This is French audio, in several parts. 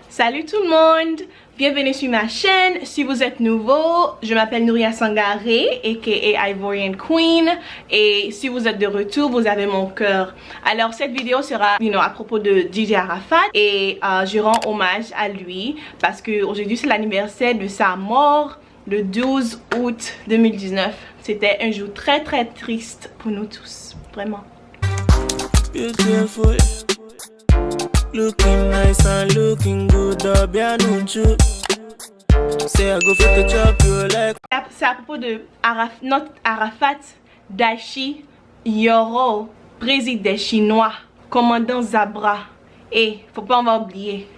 Salut tout le monde, bienvenue sur ma chaîne. Si vous êtes nouveau, je m'appelle Nouria Sangaré aka Ivorian Queen, et si vous êtes de retour, vous avez mon cœur. Alors cette vidéo sera à propos de DJ Arafat, et je rends hommage à lui parce que aujourd'hui c'est l'anniversaire de sa mort le 12 août 2019. C'était un jour très triste pour nous tous, vraiment. Looking nice and looking good, say I go fit the chop you like. C'est à propos de Arafat Dashi Yoro, président des Chinois, commandant Zabra, et faut pas en oublier,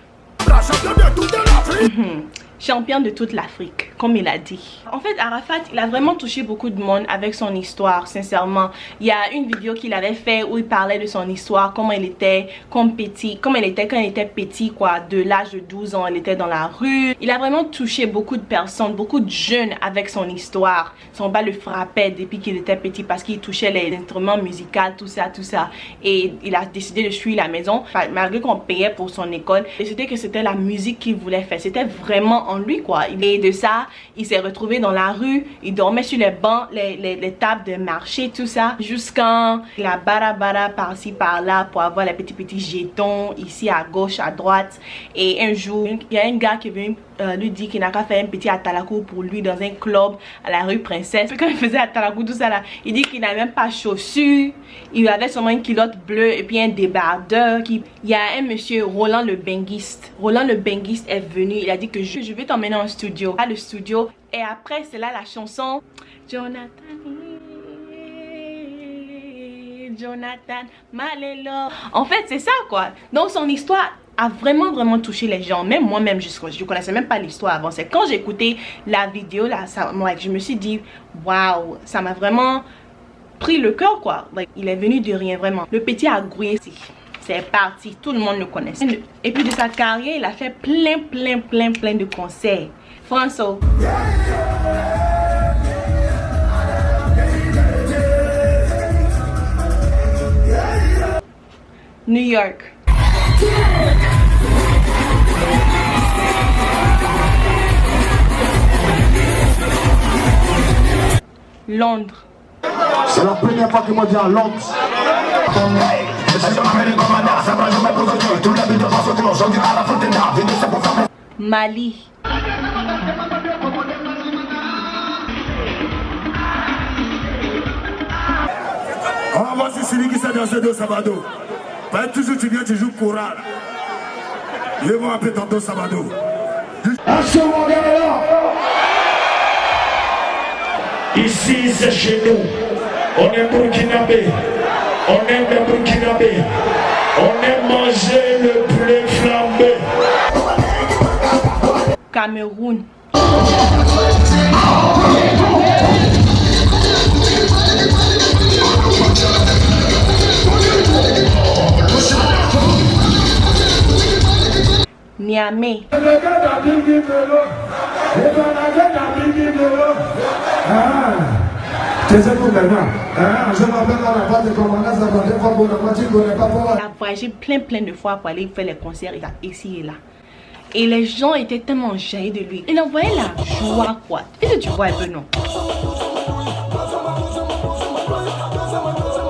champion de toute l'Afrique, comme il a dit. En fait, Arafat, il a vraiment touché beaucoup de monde avec son histoire, sincèrement. Il y a une vidéo qu'il avait fait où il parlait de son histoire, comment il était quand il était petit, quoi, de l'âge de 12 ans, il était dans la rue. Il a vraiment touché beaucoup de personnes, beaucoup de jeunes avec son histoire. Son père le frappait depuis qu'il était petit parce qu'il touchait les instruments musicaux, tout ça. Et il a décidé de fuir la maison, malgré qu'on payait pour son école. Et c'était la musique qu'il voulait faire. C'était vraiment en lui, quoi. Et de ça, il s'est retrouvé dans la rue, il dormait sur les bancs, les tables de marché, tout ça, jusqu'à la bara par-ci par-là pour avoir les petits jetons ici à gauche, à droite. Et un jour, il y a un gars qui est venu lui dire qu'il n'a qu'à faire un petit atalakou pour lui dans un club à la rue Princesse. Quand il faisait atalakou, tout ça là, il dit qu'il n'avait même pas de chaussures, il avait seulement une culotte bleue et puis un débardeur. Il y a un monsieur, Roland le Benguiste. Roland le Benguiste est venu, il a dit que je vais t'emmener en studio. À le studio, et après c'est là la chanson Jonathan Malélo. En fait c'est ça, quoi. Donc son histoire a vraiment touché les gens. Même moi-même, je connaissais même pas l'histoire avant. C'est quand j'ai écouté la vidéo là, je me suis dit waouh, ça m'a vraiment pris le cœur, quoi. Il est venu de rien, vraiment. Le petit a grouillé, c'est parti, tout le monde le connaissait. Et puis de sa carrière, il a fait plein de concerts. François. New York. Londres. C'est la première fois que moi dis à Londres. Mali. Ah, voici celui qui s'est dansé de Sabado. Pas toujours tu viens, tu joues choral. Je vais m'appeler tantôt Sabado. Ici c'est chez nous, on est burkinabé, on aime les burkinabés, on aime manger le poulet flambé. Cameroun. Niamey. Il a voyagé plein de fois pour aller faire les concerts ici et là. Et les gens étaient tellement jaillis de lui. Il envoyait la joie, quoi. Est-ce que tu vois un peu, non?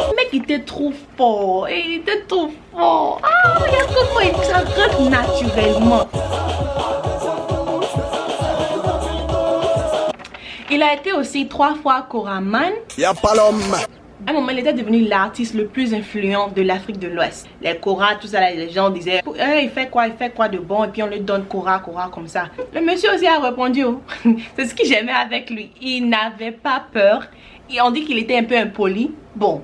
Le mec était trop fort. Il était trop fort. Ah, regarde comment il s'aggrave naturellement. Il a été aussi 3 fois choraman. Y'a pas l'homme. À un moment, il était devenu l'artiste le plus influent de l'Afrique de l'Ouest. Les choras, tout ça, les gens disaient il fait quoi de bon, et puis on lui donne chora comme ça. Le monsieur aussi a répondu. C'est ce que j'aimais avec lui. Il n'avait pas peur. Et on dit qu'il était un peu impoli. Bon,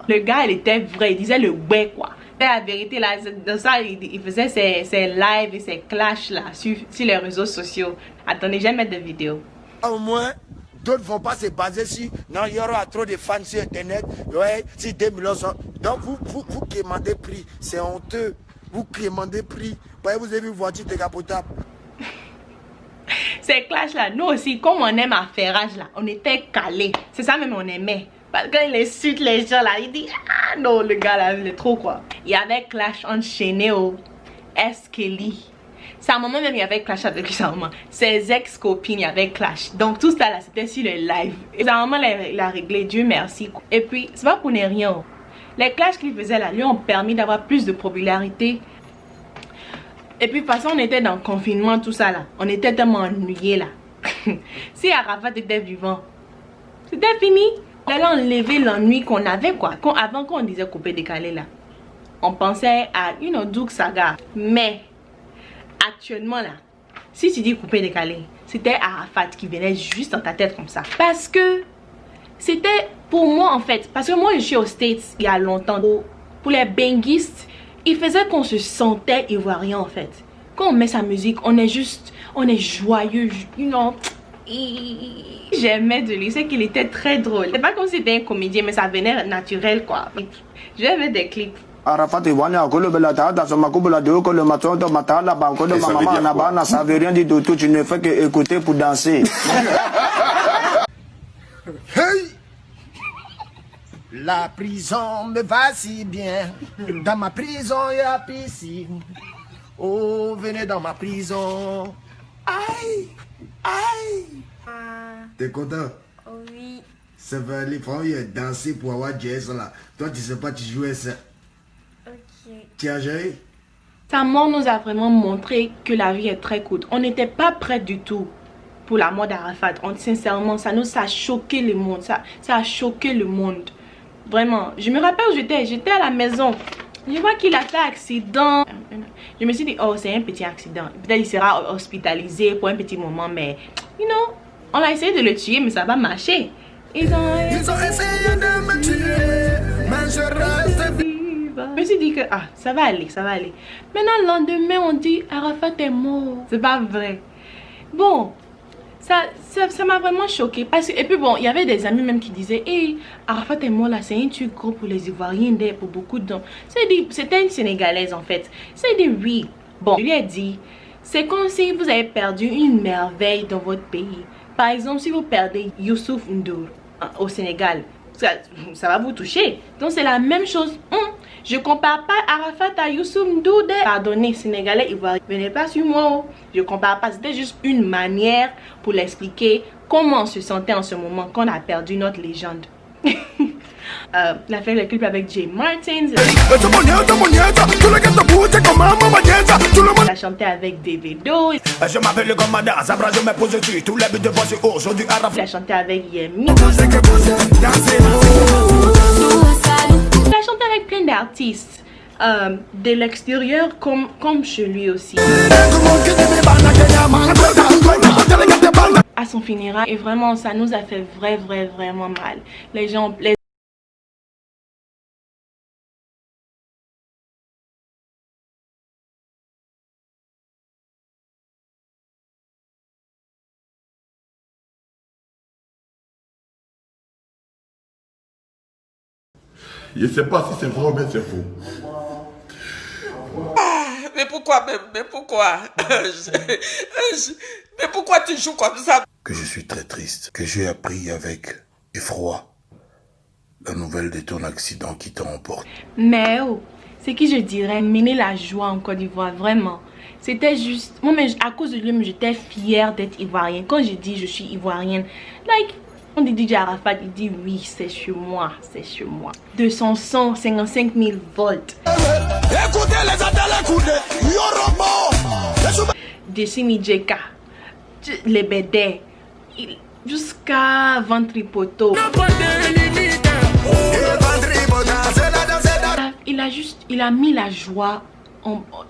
le gars, il était vrai. Il disait le ouais, quoi. Mais la vérité, là, dans ça, il faisait ses lives et ses clashs là sur les réseaux sociaux. Attendez, je vais mettre des vidéos. Au moins, d'autres ne vont pas se baser sur non, il y aura trop de fans sur internet. Ouais, si 2 millions sont. Donc vous qui demandez prix, c'est honteux. Vous qui demandez prix. Vous avez vu une voiture décapotable. Ces clashs là, nous aussi, comme on aime affairage là, on était calés. C'est ça même on aimait. Parce qu'il insulte les gens là, il dit ah Non, le gars là, il est trop quoi. Il y avait clash enchaîné au S. Kelly. Sa maman même, il y avait clash avec sa maman. Ses ex-copines, il y avait clash. Donc tout ça là, c'était sur le live. Et sa maman l'a réglé, Dieu merci. Et puis, c'est pas pour ne rien. Les clashs qu'il faisait là, lui ont permis d'avoir plus de popularité. Et puis, de toute façon, on était dans le confinement, tout ça là. On était tellement ennuyés là. Si Arafat était vivant, c'était fini. Il allait enlever l'ennui qu'on avait quoi. Avant qu'on disait couper décalé là, on pensait à, Doug Saga. Mais actuellement là, si tu dis couper décalé, c'était Arafat qui venait juste dans ta tête comme ça. Parce que c'était pour moi en fait. Parce que moi je suis aux States il y a longtemps. Pour les benguistes, il faisait qu'on se sentait ivoirien en fait. Quand on met sa musique, on est joyeux, J'aimais de lui, c'est qu'il était très drôle. C'est pas comme si c'était un comédien, mais ça venait naturel quoi. J'avais des clips. Arafat Ivoirien, ça veut rien dire du tout, tu ne fais que écouter pour danser. Hey! La prison me va si bien. Dans ma prison, il y a piscine. Oh, venez dans ma prison. Aïe! Aïe! T'es content? Oui. Ça va aller, il a dansé pour avoir jazz là. Toi, tu sais pas, tu jouais ça. Ok. Tu as joué? Sa mort nous a vraiment montré que la vie est très courte. On n'était pas prêts du tout pour la mort d'Arafat. Sincèrement, ça a choqué le monde. Ça a choqué le monde. Vraiment. Je me rappelle où j'étais à la maison. Je vois qu'il a fait accident. Je me suis dit, oh, c'est un petit accident. Peut-être il sera hospitalisé pour un petit moment, mais, on a essayé de le tuer, mais ça va marcher. Ils ont essayé de me tuer, mais je reste vive. Je me suis dit que, ça va aller, ça va aller. Maintenant, le lendemain, on dit, Arafat est mort. C'est pas vrai. Bon, ça m'a vraiment choqué. Et puis bon, il y avait des amis même qui disaient, hey, Arafat est mort là, c'est un truc gros pour les Ivoiriens, pour beaucoup de gens. C'était une Sénégalaise en fait. C'est dit oui. Bon, je lui ai dit, c'est comme si vous avez perdu une merveille dans votre pays. Par exemple, si vous perdez Youssouf Ndour au Sénégal, ça va vous toucher. Donc c'est la même chose. Je compare pas Arafat à Youssouf Ndour. Pardonnez, Sénégalais, Ivoiriens, venez pas sur moi. Je compare pas. C'était juste une manière pour l'expliquer comment on se sentait en ce moment quand on a perdu notre légende. Il a fait le clip avec Jay Martin. Il a chanté avec Davido. Je m'appelle le commandant Zabra, je me pose dessus. Tous les buts de voici aujourd'hui Arafat. Il a chanté avec Yemi. Il a chanté avec plein d'artistes de l'extérieur comme chez lui aussi. À son funérail, et vraiment ça nous a fait vraiment mal. Les gens, Je ne sais pas si c'est vrai ou bien c'est faux. Mais pourquoi même? Mais pourquoi? Mais pourquoi tu joues comme ça? Que je suis très triste, que j'ai appris avec effroi la nouvelle de ton accident qui t'a emporté. mais c'est qui je dirais mener la joie en Côte d'Ivoire, vraiment. C'était juste, moi mais à cause de lui, j'étais fière d'être ivoirienne. Quand j'ai dit je suis ivoirienne, on dit DJ Arafat, il dit oui, c'est chez moi, c'est chez moi. De son son, 55 000 volts. Écoutez les Adèles, écoutez, Yorobo. Dessini Djeka, les BD, jusqu'à Ventripoto. Il a mis la joie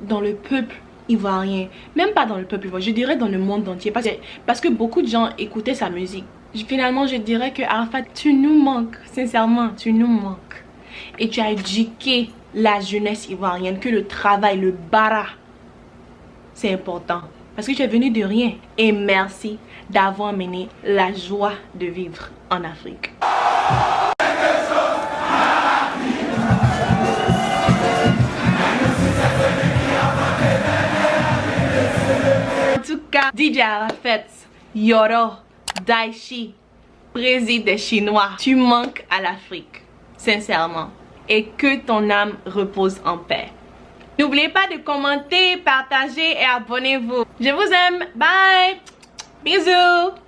dans le peuple ivoirien. Même pas dans le peuple ivoirien, je dirais dans le monde entier. Parce que beaucoup de gens écoutaient sa musique. Finalement, je dirais que Arafat, tu nous manques. Sincèrement, tu nous manques. Et tu as éduqué la jeunesse ivoirienne que le travail, le bara, c'est important. Parce que tu es venu de rien. Et merci d'avoir mené la joie de vivre en Afrique. En tout cas, DJ Arafat, Yoro, Daichi, président des Chinois, tu manques à l'Afrique. Sincèrement. et que ton âme repose en paix. N'oubliez pas de commenter, partager et abonnez-vous. Je vous aime. Bye. Bisous.